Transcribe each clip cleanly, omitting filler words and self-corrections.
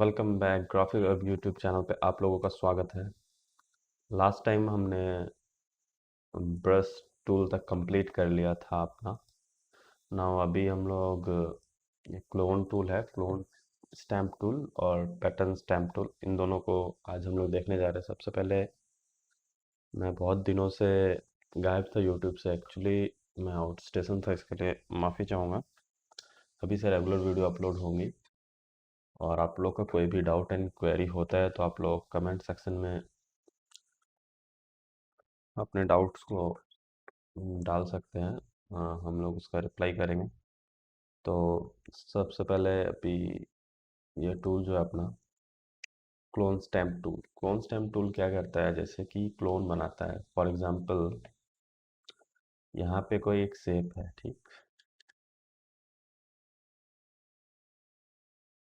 Welcome back graphic अब YouTube channel पे आप लोगों का स्वागत है। लास्ट टाइम हमने ब्रश टूल तक कंप्लीट कर लिया था अपना। नाउ अभी हम लोग ये क्लोन टूल है, क्लोन स्टैम्प टूल और पैटर्न स्टैम्प टूल, इन दोनों को आज हम लोग देखने जा रहे हैं। सबसे पहले मैं बहुत दिनों से गायब था यूट्यूब से, एक्चुअली मैं आउट स्टेशन था, इसके लिए माफ़ी चाहूँगा। अभी से रेगुलर वीडियो अपलोड होंगी और आप लोग का कोई भी डाउट एंड क्वेरी होता है तो आप लोग कमेंट सेक्शन में अपने डाउट्स को डाल सकते हैं। हम लोग उसका रिप्लाई करेंगे। तो सबसे पहले अभी ये टूल जो है अपना क्लोन स्टैम्प टूल क्या करता है, जैसे कि क्लोन बनाता है। फॉर एग्जांपल यहाँ पे कोई एक शेप है, ठीक,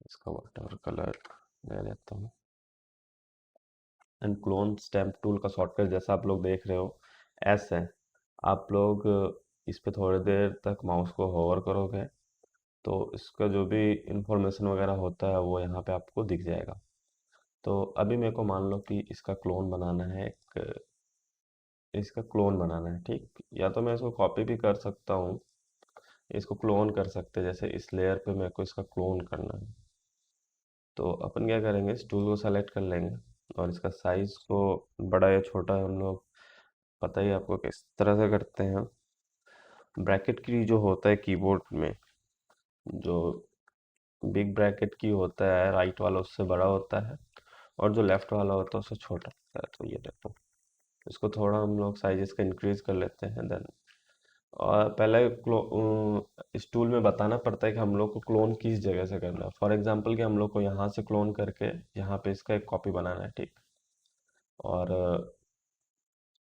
इसका वाटर कलर ले लेता हूँ। एंड क्लोन स्टैम्प टूल का शॉर्टकट जैसा आप लोग देख रहे हो एस है। आप लोग इस पे थोड़ी देर तक माउस को होवर करोगे तो इसका जो भी इंफॉर्मेशन वगैरह होता है वो यहाँ पे आपको दिख जाएगा। तो अभी मेरे को मान लो कि इसका क्लोन बनाना है, ठीक। या तो मैं इसको कॉपी भी कर सकता हूँ, इसको क्लोन कर सकते हैं। जैसे इस लेयर पे मेरे को इसका क्लोन करना है तो अपन क्या करेंगे, इस टूल को सेलेक्ट कर लेंगे और इसका साइज को बड़ा या छोटा हम लोग पता ही है आपको किस तरह से करते हैं। ब्रैकेट की जो होता है कीबोर्ड में, जो बिग ब्रैकेट की होता है राइट वाला उससे बड़ा होता है और जो लेफ्ट वाला होता है उससे छोटा होता है। तो ये देखो, इसको थोड़ा हम लोग साइज इसका इंक्रीज कर लेते हैं। देन और पहले इस टूल में बताना पड़ता है कि हम लोग को क्लोन किस जगह से करना है। फॉर एग्जांपल कि हम लोग को यहाँ से क्लोन करके यहाँ पे इसका एक कॉपी बनाना है, ठीक। और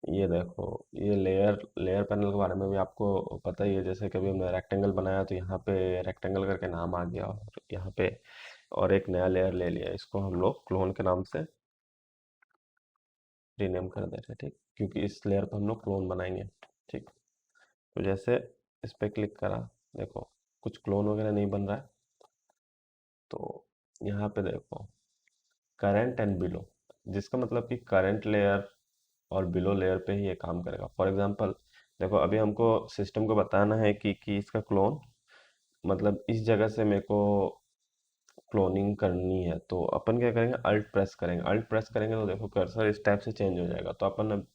ये देखो, ये लेयर पैनल के बारे में भी आपको पता ही है। जैसे कभी हमने रेक्टेंगल बनाया तो यहाँ पे रेक्टेंगल करके नाम आ गया और यहाँ पे और एक नया लेयर ले लिया, इसको हम लोग क्लोन के नाम से रीनेम कर दे रहे हैं, ठीक, क्योंकि इस लेयर पर हम लोग क्लोन बनाएंगे, ठीक। तो जैसे इस पे क्लिक करा, देखो कुछ क्लोन वगैरह नहीं बन रहा है। तो यहाँ पे देखो करंट एंड बिलो, जिसका मतलब कि करंट लेयर और बिलो लेयर पे ही ये काम करेगा। फॉर एग्जांपल देखो, अभी हमको सिस्टम को बताना है कि इसका क्लोन मतलब इस जगह से मेरे को क्लोनिंग करनी है। तो अपन क्या करेंगे, अल्ट प्रेस करेंगे तो देखो कर्सर इस टाइप से चेंज हो जाएगा। तो अपन अब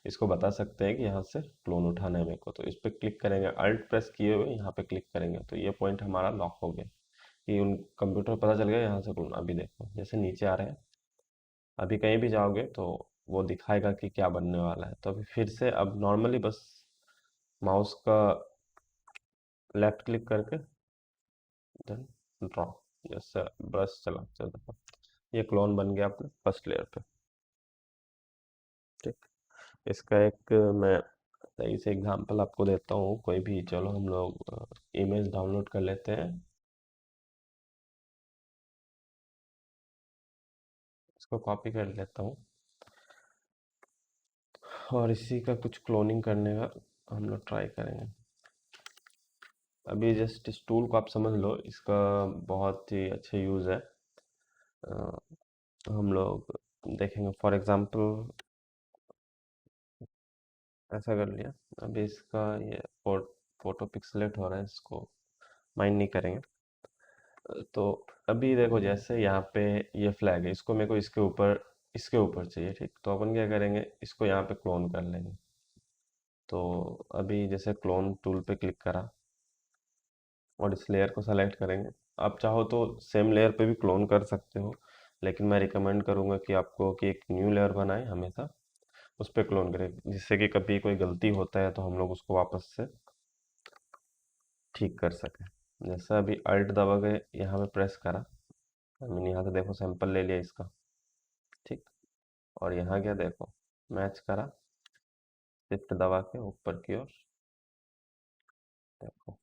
इसको बता सकते हैं कि यहाँ से क्लोन उठाना है मेरे को। तो इस पर क्लिक करेंगे, अल्ट प्रेस किए हुए यहाँ पे क्लिक करेंगे तो ये पॉइंट हमारा लॉक हो गया कि उन कंप्यूटर पता चल गया यहाँ से क्लोन। अभी देखो जैसे नीचे आ रहे हैं, अभी कहीं भी जाओगे तो वो दिखाएगा कि क्या बनने वाला है। तो अभी फिर से अब नॉर्मली बस माउस का लेफ्ट क्लिक करके देन ड्रॉ, जैसे ब्रश चलाते देखो ये क्लोन बन गया अपने फर्स्ट लेयर पे, ठीक। इसका एक मैं सही से एग्जांपल आपको देता हूँ, कोई भी, चलो हम लोग इमेज डाउनलोड कर लेते हैं, इसको कॉपी कर लेता हूँ और इसी का कुछ क्लोनिंग करने का हम लोग ट्राई करेंगे। अभी जस्ट इस टूल को आप समझ लो, इसका बहुत ही अच्छा यूज़ है। हम लोग देखेंगे फॉर एग्जांपल ऐसा कर लिया। अभी इसका ये फोटो पिक्सलेट हो रहा है, इसको माइंड नहीं करेंगे। तो अभी देखो जैसे यहाँ पे ये फ्लैग है, इसको मेरे को इसके ऊपर चाहिए, ठीक। तो अपन क्या करेंगे, इसको यहाँ पे क्लोन कर लेंगे। तो अभी जैसे क्लोन टूल पे क्लिक करा और इस लेयर को सेलेक्ट करेंगे। आप चाहो तो सेम लेयर पे भी क्लोन कर सकते हो, लेकिन मैं रिकमेंड करूँगा कि आपको कि एक न्यू लेयर बनाए हमेशा, उस पर क्लोन करें, जिससे कि कभी कोई गलती होता है तो हम लोग उसको वापस से ठीक कर सकें। जैसा अभी अल्ट दबा के यहाँ पे प्रेस करा, मैंने यहाँ से देखो सैंपल ले लिया इसका, ठीक। और यहाँ क्या देखो, मैच करा, शिफ्ट दबा के ऊपर की ओर देखो,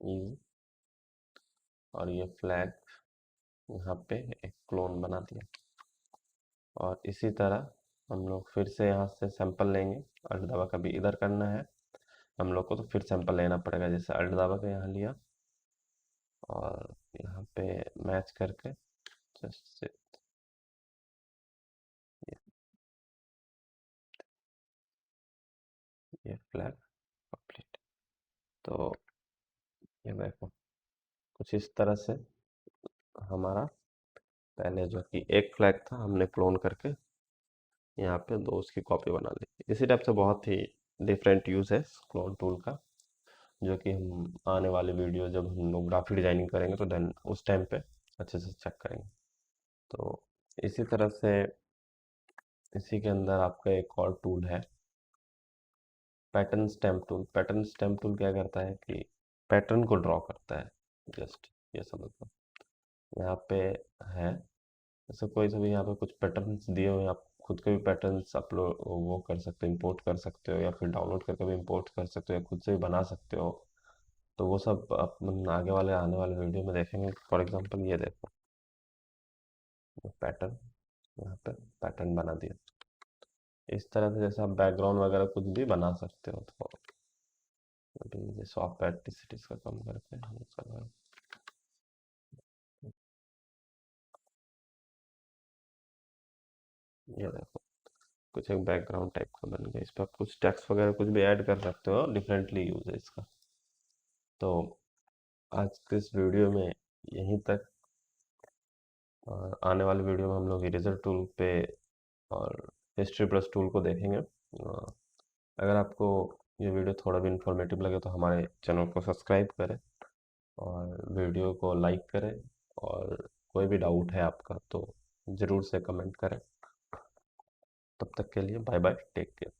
इजी। और ये फ्लैग यहाँ पे एक क्लोन बना दिया। और इसी तरह हम लोग फिर से यहाँ से सैंपल लेंगे। अल्ट दबा कभी इधर करना है हम लोग को, तो फिर सैंपल लेना पड़ेगा। जैसे अल्ट दबा के यहाँ लिया और यहाँ पे मैच करके जस्ट से ये फ्लैग कंप्लीट। तो ये देखो कुछ इस तरह से हमारा पहले जो कि एक फ्लैग था हमने क्लोन करके यहाँ पे दो उसकी कॉपी बना ली। इसी टाइप से बहुत ही डिफरेंट यूज़ है क्लोन टूल का, जो कि हम आने वाले वीडियो जब हम लोग ग्राफिक डिजाइनिंग करेंगे तो देन उस टाइम पे अच्छे से चेक करेंगे। तो इसी तरह से इसी के अंदर आपका एक और टूल है pattern stamp tool. Pattern stamp tool क्या करता है कि पैटर्न को ड्रॉ करता है। जस्ट ये समझ लो यहाँ पे है, जैसे कोई सा भी यहाँ पे कुछ पैटर्न्स दिए हुए हैं, आप खुद के भी पैटर्न्स अपलोड वो कर सकते हो, इंपोर्ट कर सकते हो, या फिर डाउनलोड करके भी इंपोर्ट कर सकते हो, या खुद से भी बना सकते हो। तो वो सब अपन आगे वाले आने वाले वीडियो में देखेंगे। फॉर एग्जांपल ये देखो पैटर्न, यहाँ पे पैटर्न बना दिया। इस तरह से जैसे आप बैकग्राउंड वगैरह कुछ भी बना सकते हो। तो अभी ये सॉफ्ट पैटिसिटीज का कम करके हम सब ये देखो कुछ एक बैकग्राउंड टाइप का बन गया। इस पर आप कुछ टेक्स्ट वगैरह कुछ भी ऐड कर सकते हो, डिफरेंटली यूज है इसका। तो आज के इस वीडियो में यहीं तक। आने वाले वीडियो में हम लोग इरेजर टूल पे और हिस्ट्री ब्रश टूल को देखेंगे। अगर आपको ये वीडियो थोड़ा भी इंफॉर्मेटिव लगे तो हमारे चैनल को सब्सक्राइब करें और वीडियो को लाइक करें, और कोई भी डाउट है आपका तो ज़रूर से कमेंट करें। तब तक के लिए बाय बाय, टेक केयर।